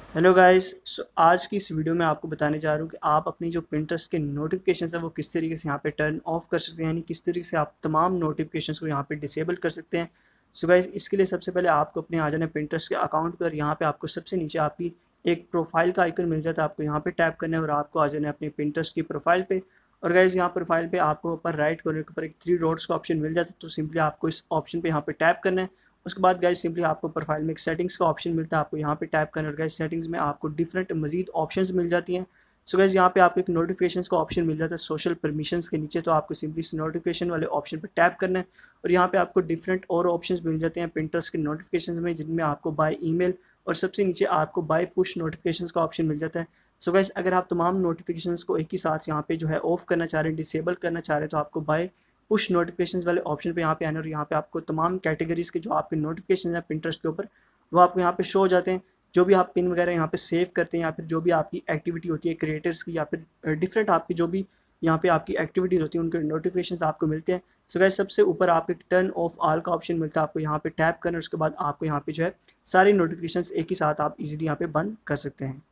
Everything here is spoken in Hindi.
Hello guys. आज की इस वीडियो में आपको बताने जा रहा हूँ कि आप अपनी जो पिंटरेस्ट के नोटिफिकेशंस है वो किस तरीके से यहाँ पे टर्न ऑफ कर सकते हैं, यानी किस तरीके से आप तमाम नोटिफिकेशंस को यहाँ पे डिसेबल कर सकते हैं। सो गाइस, इसके लिए सबसे पहले आपको अपने आ जाना है पिंटरेस्ट के अकाउंट पर। यहाँ पे आपको सबसे नीचे आपकी एक प्रोफाइल का आइकन मिल जाता है, आपको यहाँ पे टैप करना है और आपको आ जाना है अपनी पिंटरेस्ट की प्रोफाइल पे। और गाइस, यहाँ प्रोफाइल पे आपको ऊपर राइट कॉर्नर के ऊपर एक थ्री डॉट्स का ऑप्शन मिल जाता है, तो सिंपली आपको इस ऑप्शन पे यहाँ पे टैप करना है। उसके बाद गाइस सिंपली आपको प्रोफाइल में एक सेटिंग्स का ऑप्शन मिलता है, आपको यहाँ पे टैप करना है और गाइस सेटिंग्स में आपको डिफरेंट मजीद ऑप्शंस मिल जाती हैं। सो गाइस, यहाँ पे आपको एक नोटिफिकेशंस का ऑप्शन मिल जाता है सोशल परमिशंस के नीचे, तो आपको सिंपली इस नोटिफिकेशन वाले ऑप्शन पे टैप करना है और यहाँ पे आपको डिफरेंट और ऑप्शंस मिल जाते हैं पिंटरेस्ट के नोटिफिकेशन में, जिनमें आपको बाय ईमेल और सबसे नीचे आपको बाय पुश नोटिफिकेशंस का ऑप्शन मिल जाता है। सो गाइस, अगर आप तमाम नोटिफिकेशंस को एक ही साथ यहाँ पे जो है ऑफ करना चाह रहे हैं, डिसेबल करना चाह रहे हैं, तो आपको बाय पुश नोटिफिकेशंस वाले ऑप्शन पे यहाँ पे आना और यहाँ पे आपको तमाम कैटेगरीज के जो आपके नोटिफिकेशन हैं पिंटरेस्ट के ऊपर, वो आपको यहाँ पे शो हो जाते हैं। जो भी आप पिन वगैरह यहाँ पे सेव करते हैं या फिर जो भी आपकी एक्टिविटी होती है क्रिएटर्स की या फिर डिफरेंट आपकी जो भी यहाँ पे आपकी एक्टिविटीज़ होती हैं उनके नोटिफिकेशंस आपको मिलते हैं। सो गाइस, सबसे ऊपर आपको एक टर्न ऑफ ऑल का ऑप्शन मिलता है, आपको यहाँ पे टैप करना और उसके बाद आपको यहाँ पे जो है सारी नोटिफिकेशंस एक ही साथ आप इजीली यहाँ पे बंद कर सकते हैं।